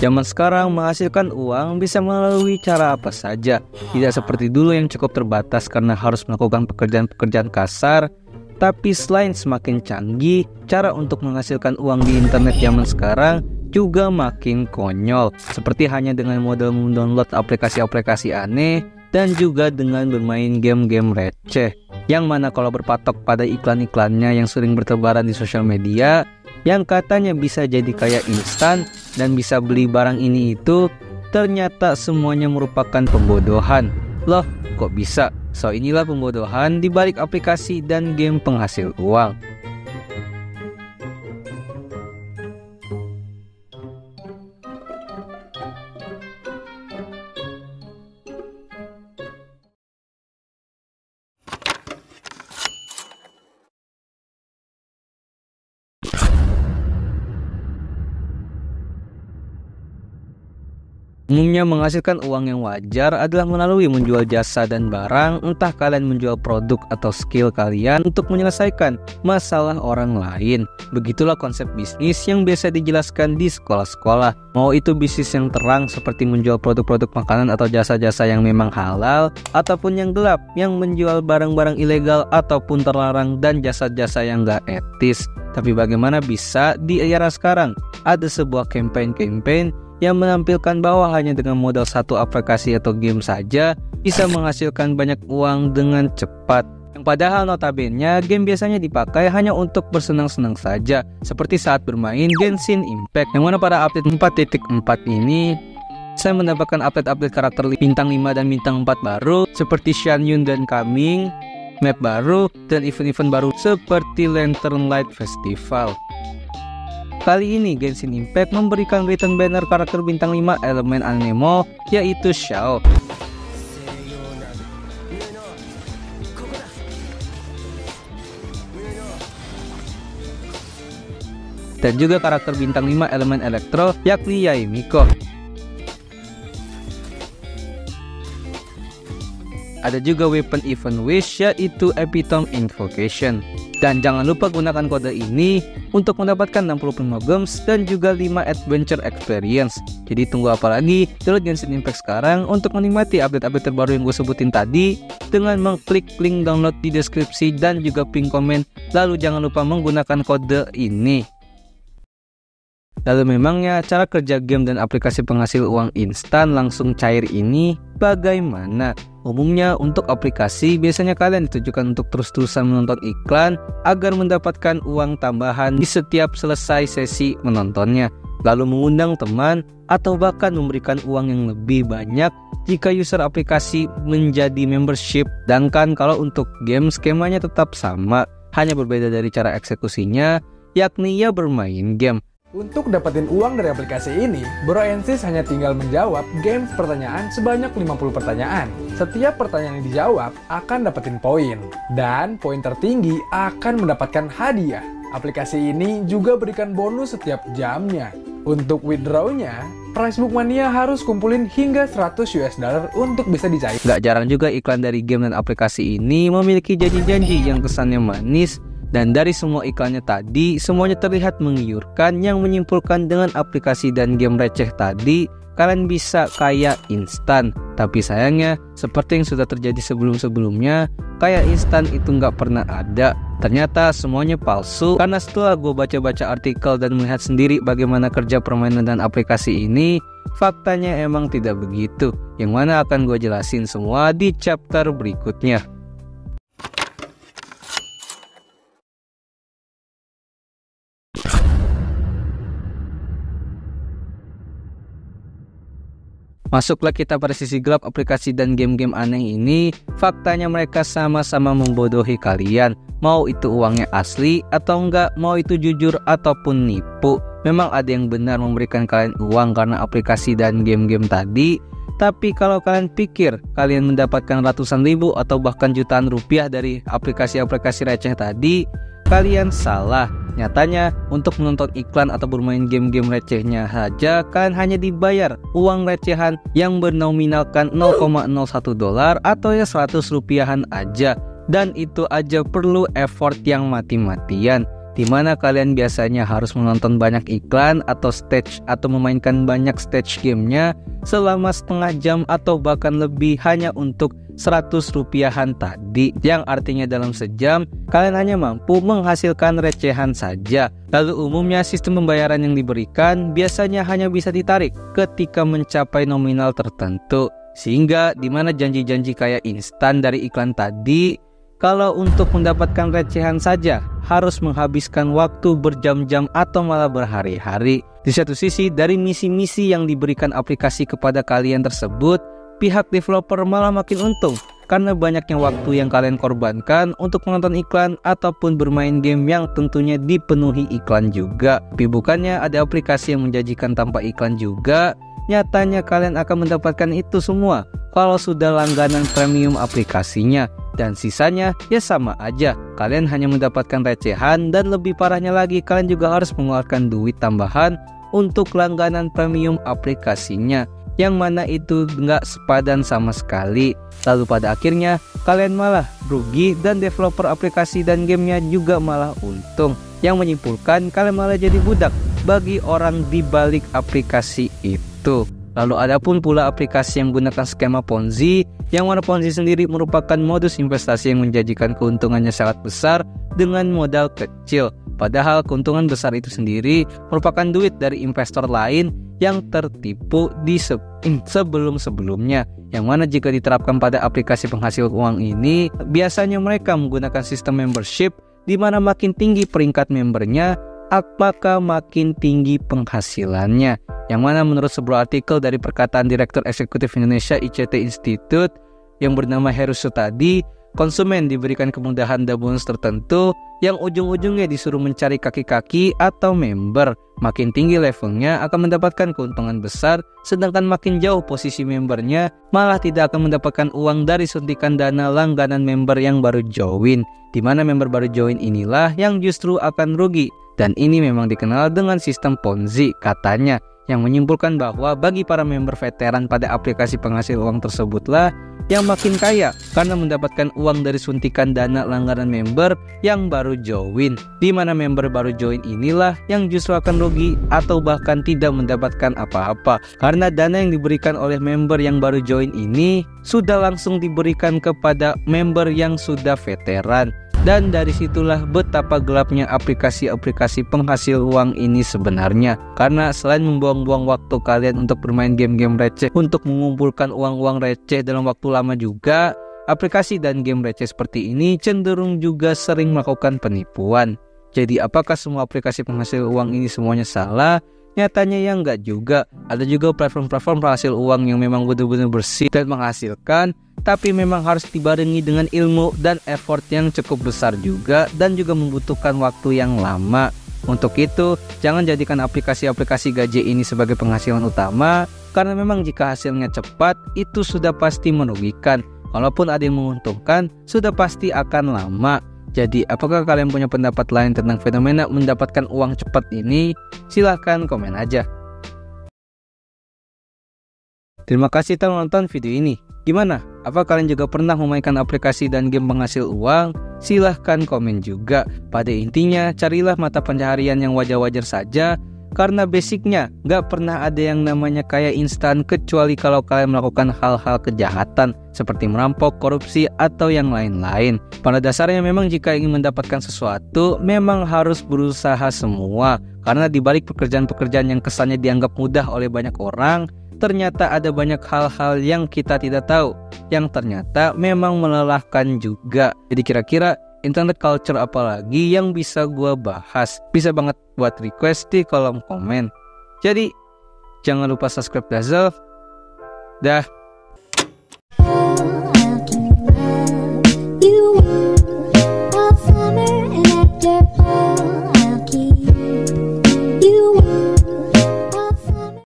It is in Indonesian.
Zaman sekarang menghasilkan uang bisa melalui cara apa saja. Tidak seperti dulu yang cukup terbatas karena harus melakukan pekerjaan-pekerjaan kasar. Tapi selain semakin canggih, cara untuk menghasilkan uang di internet zaman sekarang juga makin konyol. Seperti hanya dengan modal mendownload aplikasi-aplikasi aneh dan juga dengan bermain game-game receh. Yang mana kalau berpatok pada iklan-iklannya yang sering bertebaran di sosial media, yang katanya bisa jadi kaya instan dan bisa beli barang ini itu, ternyata semuanya merupakan pembodohan. Loh, kok bisa? So inilah pembodohan di balik aplikasi dan game penghasil uang. Umumnya menghasilkan uang yang wajar adalah melalui menjual jasa dan barang, entah kalian menjual produk atau skill kalian untuk menyelesaikan masalah orang lain. Begitulah konsep bisnis yang biasa dijelaskan di sekolah-sekolah. Mau itu bisnis yang terang seperti menjual produk-produk makanan atau jasa-jasa yang memang halal, ataupun yang gelap yang menjual barang-barang ilegal ataupun terlarang dan jasa-jasa yang gak etis. Tapi bagaimana bisa di era sekarang ada sebuah campaign yang menampilkan bahwa hanya dengan modal satu aplikasi atau game saja bisa menghasilkan banyak uang dengan cepat. Yang padahal notabene game biasanya dipakai hanya untuk bersenang-senang saja, seperti saat bermain Genshin Impact, yang mana pada update 4.4 ini saya mendapatkan update karakter bintang 5 dan bintang 4 baru seperti Xianyun dan Kaming, map baru, dan event-event baru seperti Lantern Light Festival. Kali ini Genshin Impact memberikan return banner karakter bintang 5 elemen Anemo, yaitu Xiao. Dan juga karakter bintang 5 elemen Elektro, yakni Yaemiko. Ada juga weapon event wish, yaitu Epitome Invocation. Dan jangan lupa gunakan kode ini untuk mendapatkan 65 gems dan juga 5 adventure experience. Jadi tunggu apa lagi? Download Genshin Impact sekarang untuk menikmati update-update terbaru yang gue sebutin tadi dengan mengklik link download di deskripsi dan juga pin komen. Lalu jangan lupa menggunakan kode ini. Lalu memangnya cara kerja game dan aplikasi penghasil uang instan langsung cair ini bagaimana? Umumnya untuk aplikasi biasanya kalian ditujukan untuk terus-terusan menonton iklan agar mendapatkan uang tambahan di setiap selesai sesi menontonnya. Lalu mengundang teman atau bahkan memberikan uang yang lebih banyak jika user aplikasi menjadi membership. Sedangkan kalau untuk game skemanya tetap sama, hanya berbeda dari cara eksekusinya, yakni ya bermain game. Untuk dapetin uang dari aplikasi ini, Bro Ensis hanya tinggal menjawab games pertanyaan sebanyak 50 pertanyaan. Setiap pertanyaan yang dijawab akan dapetin poin, dan poin tertinggi akan mendapatkan hadiah. Aplikasi ini juga berikan bonus setiap jamnya. Untuk withdrawnya, Pricebook Mania harus kumpulin hingga $100 untuk bisa dicair. Gak jarang juga iklan dari game dan aplikasi ini memiliki janji-janji yang kesannya manis. Dan dari semua iklannya tadi, semuanya terlihat menggiurkan yang menyimpulkan dengan aplikasi dan game receh tadi, kalian bisa kaya instan. Tapi sayangnya, seperti yang sudah terjadi sebelum-sebelumnya, kaya instan itu nggak pernah ada. Ternyata semuanya palsu, karena setelah gue baca-baca artikel dan melihat sendiri bagaimana kerja permainan dan aplikasi ini, faktanya emang tidak begitu. Yang mana akan gue jelasin semua di chapter berikutnya. Masuklah kita pada sisi gelap aplikasi dan game-game aneh ini. Faktanya mereka sama-sama membodohi kalian. Mau itu uangnya asli atau enggak, mau itu jujur ataupun nipu. Memang ada yang benar memberikan kalian uang karena aplikasi dan game-game tadi. Tapi kalau kalian pikir kalian mendapatkan ratusan ribu atau bahkan jutaan rupiah dari aplikasi-aplikasi receh tadi, kalian salah. Nyatanya, untuk menonton iklan atau bermain game-game recehnya saja kan hanya dibayar uang recehan yang bernominalkan $0,01 atau ya 100 rupiahan aja. Dan itu aja perlu effort yang mati-matian. di mana kalian biasanya harus menonton banyak iklan atau stage atau memainkan banyak stage gamenya selama setengah jam atau bahkan lebih hanya untuk 100 rupiahan tadi, yang artinya dalam sejam kalian hanya mampu menghasilkan recehan saja. Lalu umumnya sistem pembayaran yang diberikan biasanya hanya bisa ditarik ketika mencapai nominal tertentu, sehingga dimana janji-janji kayak instan dari iklan tadi, kalau untuk mendapatkan recehan saja harus menghabiskan waktu berjam-jam atau malah berhari-hari. Di satu sisi, dari misi-misi yang diberikan aplikasi kepada kalian tersebut, pihak developer malah makin untung karena banyaknya waktu yang kalian korbankan untuk menonton iklan ataupun bermain game yang tentunya dipenuhi iklan juga. Tapi bukannya ada aplikasi yang menjanjikan tanpa iklan juga, nyatanya kalian akan mendapatkan itu semua kalau sudah langganan premium aplikasinya. Dan sisanya ya sama aja, kalian hanya mendapatkan recehan, dan lebih parahnya lagi kalian juga harus mengeluarkan duit tambahan untuk langganan premium aplikasinya, yang mana itu nggak sepadan sama sekali. Lalu pada akhirnya kalian malah rugi dan developer aplikasi dan gamenya juga malah untung, yang menyimpulkan kalian malah jadi budak bagi orang di balik aplikasi itu. Lalu ada pun pula aplikasi yang menggunakan skema Ponzi, yang mana Ponzi sendiri merupakan modus investasi yang menjanjikan keuntungannya sangat besar dengan modal kecil. Padahal keuntungan besar itu sendiri merupakan duit dari investor lain yang tertipu di sebelum-sebelumnya, yang mana jika diterapkan pada aplikasi penghasil uang ini, biasanya mereka menggunakan sistem membership, di mana makin tinggi peringkat membernya, maka makin tinggi penghasilannya. Yang mana menurut sebuah artikel dari perkataan Direktur Eksekutif Indonesia ICT Institute yang bernama Heru Sutadi, konsumen diberikan kemudahan dan bonus tertentu yang ujung-ujungnya disuruh mencari kaki-kaki atau member. Makin tinggi levelnya akan mendapatkan keuntungan besar, sedangkan makin jauh posisi membernya malah tidak akan mendapatkan uang dari suntikan dana langganan member yang baru join, di mana member baru join inilah yang justru akan rugi. Dan ini memang dikenal dengan sistem Ponzi katanya, yang menyimpulkan bahwa bagi para member veteran pada aplikasi penghasil uang tersebutlah yang makin kaya karena mendapatkan uang dari suntikan dana langganan member yang baru join, di mana member baru join inilah yang justru akan rugi atau bahkan tidak mendapatkan apa-apa, karena dana yang diberikan oleh member yang baru join ini sudah langsung diberikan kepada member yang sudah veteran. Dan dari situlah betapa gelapnya aplikasi-aplikasi penghasil uang ini sebenarnya. Karena selain membuang-buang waktu kalian untuk bermain game-game receh, untuk mengumpulkan uang-uang receh dalam waktu lama juga, aplikasi dan game receh seperti ini cenderung juga sering melakukan penipuan. Jadi apakah semua aplikasi penghasil uang ini semuanya salah? Nyatanya ya enggak juga. Ada juga platform-platform penghasil uang yang memang benar-benar bersih dan menghasilkan, tapi memang harus dibarengi dengan ilmu dan effort yang cukup besar juga, dan juga membutuhkan waktu yang lama. Untuk itu, jangan jadikan aplikasi-aplikasi gaje ini sebagai penghasilan utama, karena memang jika hasilnya cepat, itu sudah pasti merugikan. Kalaupun ada yang menguntungkan, sudah pasti akan lama. Jadi, apakah kalian punya pendapat lain tentang fenomena mendapatkan uang cepat ini? Silahkan komen aja. Terima kasih telah menonton video ini. Gimana? Apa kalian juga pernah memainkan aplikasi dan game penghasil uang? Silahkan komen juga. Pada intinya, carilah mata pencaharian yang wajar-wajar saja, karena basicnya gak pernah ada yang namanya kaya instan kecuali kalau kalian melakukan hal-hal kejahatan seperti merampok, korupsi, atau yang lain-lain. Pada dasarnya memang jika ingin mendapatkan sesuatu, memang harus berusaha semua. Karena dibalik pekerjaan-pekerjaan yang kesannya dianggap mudah oleh banyak orang, ternyata ada banyak hal-hal yang kita tidak tahu, yang ternyata memang melelahkan juga. Jadi kira-kira internet culture apalagi yang bisa gua bahas? Bisa banget buat request di kolom komen. Jadi jangan lupa subscribe Dazzle. Dah.